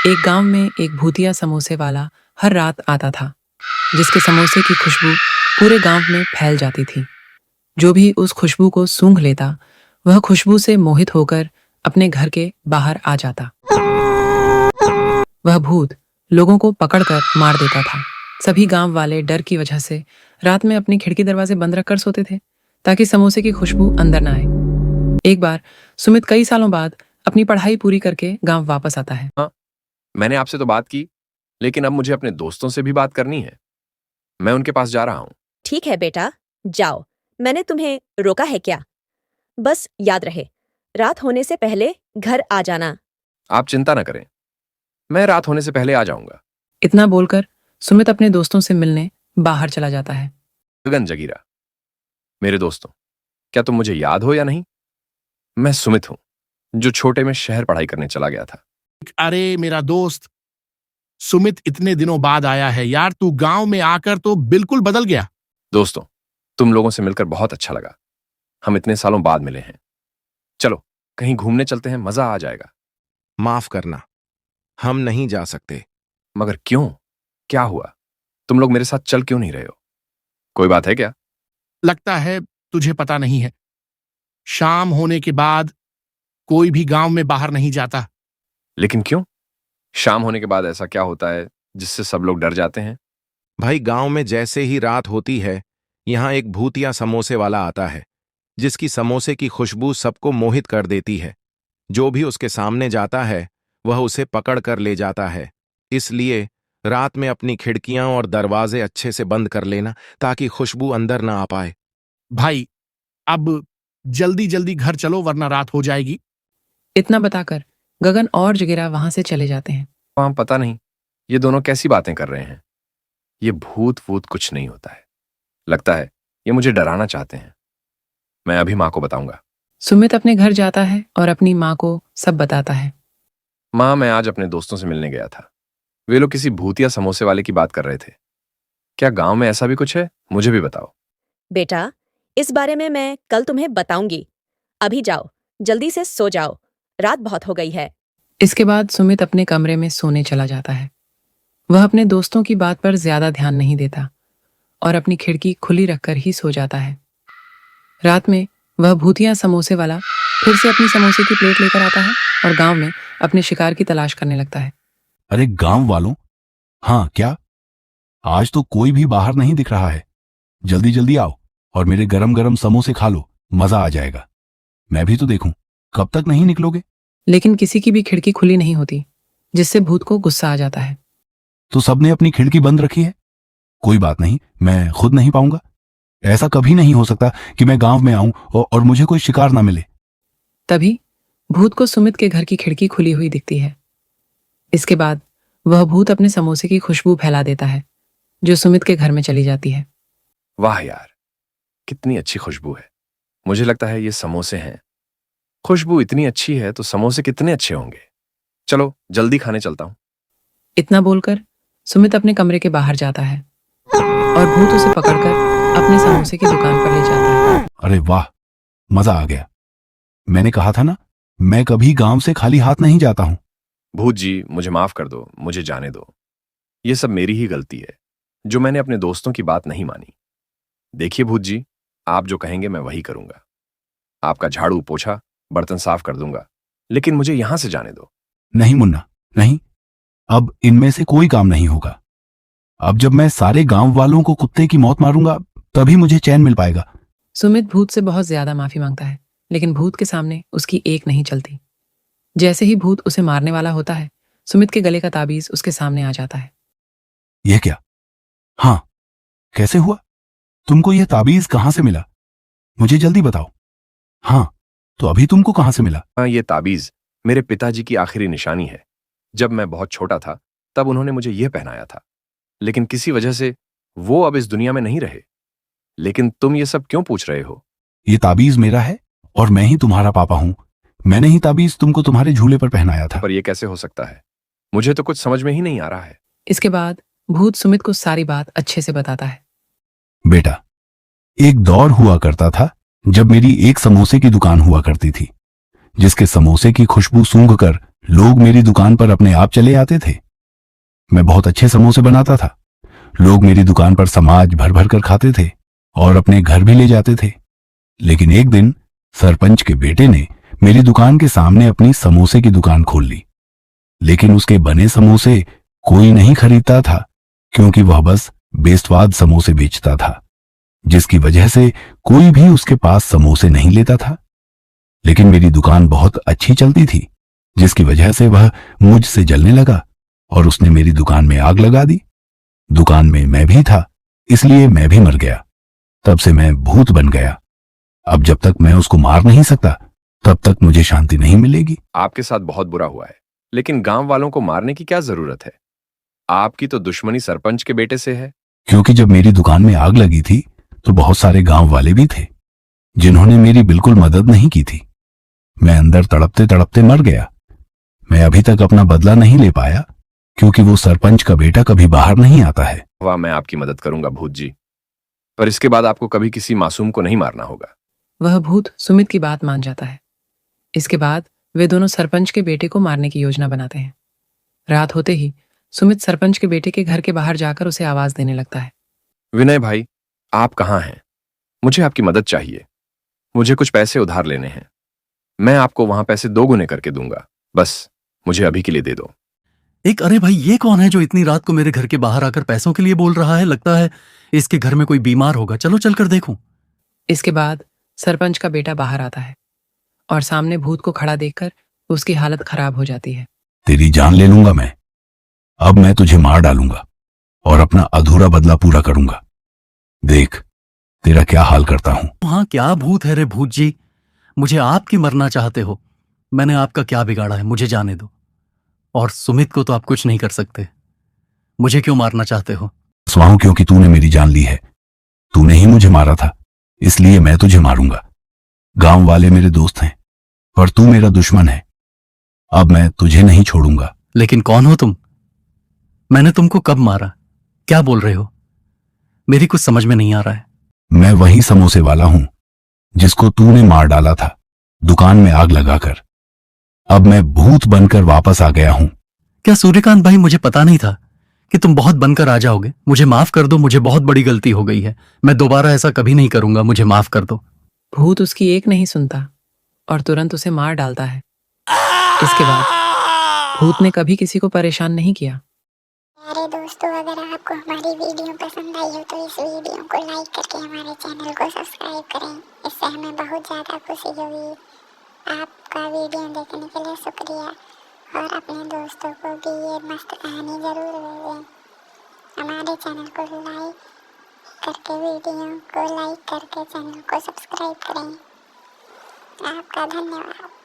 एक गांव में एक भूतिया समोसे वाला हर रात आता था, जिसके समोसे की खुशबू पूरे गांव में फैल जाती थी। जो भी उस खुशबू को सूंघ लेता, वह खुशबू से मोहित होकर अपने घर के बाहर आ जाता। वह भूत लोगों को पकड़कर मार देता था। सभी गांव वाले डर की वजह से रात में अपनी खिड़की दरवाजे बंद रखकर सोते थे, ताकि समोसे की खुशबू अंदर न आए। एक बार सुमित कई सालों बाद अपनी पढ़ाई पूरी करके गांव वापस आता है। हाँ, मैंने आपसे तो बात की, लेकिन अब मुझे अपने दोस्तों से भी बात करनी है। मैं उनके पास जा रहा हूँ। ठीक है बेटा, जाओ। मैंने तुम्हें रोका है क्या? बस याद रहे, रात होने से पहले घर आ जाना। आप चिंता न करें, मैं रात होने से पहले आ जाऊंगा। इतना बोलकर सुमित अपने दोस्तों से मिलने बाहर चला जाता है। गगन जगीरा, मेरे दोस्तों, क्या तुम मुझे याद हो या नहीं? मैं सुमित हूं, जो छोटे में शहर पढ़ाई करने चला गया था। अरे मेरा दोस्त सुमित इतने दिनों बाद आया है यार। तू गांव में आकर तो बिल्कुल बदल गया। दोस्तों, तुम लोगों से मिलकर बहुत अच्छा लगा। हम इतने सालों बाद मिले हैं। चलो कहीं घूमने चलते हैं, मजा आ जाएगा। माफ करना, हम नहीं जा सकते। मगर क्यों? क्या हुआ? तुम लोग मेरे साथ चल क्यों नहीं रहे हो? कोई बात है क्या? लगता है तुझे पता नहीं है, शाम होने के बाद कोई भी गांव में बाहर नहीं जाता। लेकिन क्यों? शाम होने के बाद ऐसा क्या होता है जिससे सब लोग डर जाते हैं? भाई, गांव में जैसे ही रात होती है, यहां एक भूतिया समोसे वाला आता है, जिसकी समोसे की खुशबू सबको मोहित कर देती है। जो भी उसके सामने जाता है, वह उसे पकड़ कर ले जाता है। इसलिए रात में अपनी खिड़कियां और दरवाजे अच्छे से बंद कर लेना, ताकि खुशबू अंदर ना आ पाए। भाई, अब जल्दी जल्दी घर चलो, वरना रात हो जाएगी। इतना बताकर गगन और जगीरा वहां से चले जाते हैं। वहां पता नहीं ये दोनों कैसी बातें कर रहे हैं। ये भूत वूत कुछ नहीं होता है। लगता है ये मुझे डराना चाहते हैं। मैं अभी माँ को बताऊंगा। सुमित अपने घर जाता है और अपनी माँ को सब बताता है। माँ, मैं आज अपने दोस्तों से मिलने गया था। वे लोग किसी भूतिया समोसे वाले की बात कर रहे थे। क्या गांव में ऐसा भी कुछ है? मुझे भी बताओ। बेटा, इस बारे में मैं कल तुम्हें बताऊंगी। अभी जाओ, जल्दी से सो जाओ, रात बहुत हो गई है। इसके बाद सुमित अपने कमरे में सोने चला जाता है। वह अपने दोस्तों की बात पर ज्यादा ध्यान नहीं देता और अपनी खिड़की खुली रखकर ही सो जाता है। रात में वह भूतिया समोसे वाला फिर से अपनी समोसे की प्लेट लेकर आता है और गांव में अपने शिकार की तलाश करने लगता है। अरे गांव वालों, हाँ क्या? आज तो कोई भी बाहर नहीं दिख रहा है। जल्दी जल्दी आओ और मेरे गरम गरम समोसे खा लो, मजा आ जाएगा। मैं भी तो देखूं, कब तक नहीं निकलोगे? लेकिन किसी की भी खिड़की खुली नहीं होती, जिससे भूत को गुस्सा आ जाता है। तो सबने अपनी खिड़की बंद रखी है। कोई बात नहीं, मैं खुद नहीं पाऊंगा। ऐसा कभी नहीं हो सकता कि मैं गांव में आऊं और मुझे कोई शिकार ना मिले। तभी भूत को सुमित के घर की खिड़की खुली हुई दिखती है। इसके बाद वह भूत अपने समोसे की खुशबू फैला देता है, जो सुमित के घर में चली जाती है। वाह यार, कितनी अच्छी खुशबू है। मुझे लगता है ये समोसे हैं। खुशबू इतनी अच्छी है तो समोसे कितने अच्छे होंगे। चलो जल्दी खाने चलता हूं। इतना बोलकर सुमित अपने कमरे के बाहर जाता है और भूत उसे पकड़कर अपने समोसे की दुकान पर ले जाता है। अरे वाह, मजा आ गया। मैंने कहा था ना, मैं कभी गांव से खाली हाथ नहीं जाता हूं। भूत जी, मुझे माफ कर दो, मुझे जाने दो। ये सब मेरी ही गलती है, जो मैंने अपने दोस्तों की बात नहीं मानी। देखिए भूत जी, आप जो कहेंगे मैं वही करूंगा। आपका झाड़ू पोछा बर्तन साफ कर दूंगा, लेकिन मुझे यहां से जाने दो। नहीं मुन्ना, नहीं। अब इनमें से कोई काम नहीं होगा। अब जब मैं सारे गांव वालों को कुत्ते की मौत मारूंगा, तभी मुझे चैन मिल पाएगा। सुमित भूत से बहुत ज्यादा माफी मांगता है, लेकिन भूत के सामने उसकी एक नहीं चलती। जैसे ही भूत उसे मारने वाला होता है, सुमित के गले का ताबीज उसके सामने आ जाता है। यह क्या? हाँ, कैसे हुआ? तुमको यह ताबीज कहां से मिला? मुझे जल्दी बताओ। हाँ, तो अभी तुमको कहां से मिला? हाँ, ये ताबीज मेरे पिताजी की आखिरी निशानी है। जब मैं बहुत छोटा था, तब उन्होंने मुझे यह पहनाया था, लेकिन किसी वजह से वो अब इस दुनिया में नहीं रहे। लेकिन तुम ये सब क्यों पूछ रहे हो? ये ताबीज मेरा है और मैं ही तुम्हारा पापा हूं। मैंने ही ताबीज तुमको तुम्हारे झूले पर पहनाया था। पर यह कैसे हो सकता है? मुझे तो कुछ समझ में ही नहीं आ रहा है। इसके बाद भूत सुमित को सारी बात अच्छे से बताता है। बेटा, एक दौर हुआ करता था जब मेरी एक समोसे की दुकान हुआ करती थी। जिसके समोसे की खुशबू सूंघकर लोग मेरी दुकान पर अपने आप चले आते थे। मैं बहुत अच्छे समोसे बनाता था। लोग मेरी दुकान पर समाज भर भर कर खाते थे और अपने घर भी ले जाते थे। लेकिन एक दिन सरपंच के बेटे ने मेरी दुकान के सामने अपनी समोसे की दुकान खोल ली। लेकिन उसके बने समोसे कोई नहीं खरीदता था, क्योंकि वह बस बेस्वाद समोसे बेचता था, जिसकी वजह से कोई भी उसके पास समोसे नहीं लेता था। लेकिन मेरी दुकान बहुत अच्छी चलती थी, जिसकी वजह से वह मुझसे जलने लगा और उसने मेरी दुकान में आग लगा दी। दुकान में मैं भी था, इसलिए मैं भी मर गया। तब से मैं भूत बन गया। अब जब तक मैं उसको मार नहीं सकता, तब तक मुझे शांति नहीं मिलेगी। आपके साथ बहुत बुरा हुआ है, लेकिन गांव वालों को मारने की क्या जरूरत है? आपकी तो दुश्मनी सरपंच के बेटे से है। क्योंकि जब मेरी दुकान में आग लगी थी तो बहुत सारे गांव वाले भी थे, जिन्होंने मेरी बिल्कुल मदद नहीं की थी। मैं अंदर तड़पते तड़पते मर गया। मैं अभी तक अपना बदला नहीं ले पाया, क्योंकि वो सरपंच का बेटा कभी बाहर नहीं आता है। वाह, मैं आपकी मदद करूंगा भूत जी, पर इसके बाद आपको कभी किसी मासूम को नहीं मारना होगा। वह भूत सुमित की बात मान जाता है। इसके बाद वे दोनों सरपंच के बेटे को मारने की योजना बनाते हैं। रात होते ही सुमित सरपंच के बेटे के घर के बाहर जाकर उसे आवाज देने लगता है। विनय भाई, आप कहाँ हैं? मुझे आपकी मदद चाहिए। मुझे कुछ पैसे उधार लेने हैं। मैं आपको वहां पैसे 2 गुने करके दूंगा। बस मुझे अभी के लिए दे दो। अरे भाई, ये कौन है जो इतनी रात को मेरे घर के बाहर आकर पैसों के लिए बोल रहा है? लगता है इसके घर में कोई बीमार होगा। चलो चलकर देखूं। इसके बाद सरपंच का बेटा बाहर आता है और सामने भूत को खड़ा देखकर उसकी हालत खराब हो जाती है। तेरी जान ले लूंगा मैं। अब मैं तुझे मार डालूंगा और अपना अधूरा बदला पूरा करूंगा। देख तेरा क्या हाल करता हूं। हाँ, क्या भूत है रे भूत जी? मुझे आपकी मरना चाहते हो? मैंने आपका क्या बिगाड़ा है? मुझे जाने दो। और सुमित को तो आप कुछ नहीं कर सकते। मुझे क्यों मारना चाहते हो? स्वाहू, क्योंकि तूने मेरी जान ली है। तूने ही मुझे मारा था, इसलिए मैं तुझे मारूंगा। गांव वाले मेरे दोस्त हैं, पर तू मेरा दुश्मन है। अब मैं तुझे नहीं छोड़ूंगा। लेकिन कौन हो तुम? मैंने तुमको कब मारा? क्या बोल रहे हो? मेरी कुछ समझ में नहीं आ रहा है। मैं वही समोसे वाला हूं जिसको तूने मार डाला था दुकान में आग लगाकर। अब मैं भूत बनकर वापस आ गया हूं। क्या सूर्यकांत भाई, मुझे पता नहीं था कि तुम बहुत बनकर आ जाओगे। मुझे माफ कर दो, मुझे बहुत बड़ी गलती हो गई है। मैं दोबारा ऐसा कभी नहीं करूंगा। मुझे माफ कर दो। भूत उसकी एक नहीं सुनता और तुरंत उसे मार डालता है। इसके बाद भूत ने कभी किसी को परेशान नहीं किया। प्यारे दोस्तों, अगर आपको हमारी वीडियो पसंद आई हो तो इस वीडियो को लाइक करके हमारे चैनल को सब्सक्राइब करें। इससे हमें बहुत ज़्यादा खुशी होगी। आपका वीडियो देखने के लिए शुक्रिया और अपने दोस्तों को भी ये मस्त कहानी ज़रूर भेजें। हमारे चैनल को लाइक करके वीडियो को लाइक करके चैनल को सब्सक्राइब करें। आपका धन्यवाद।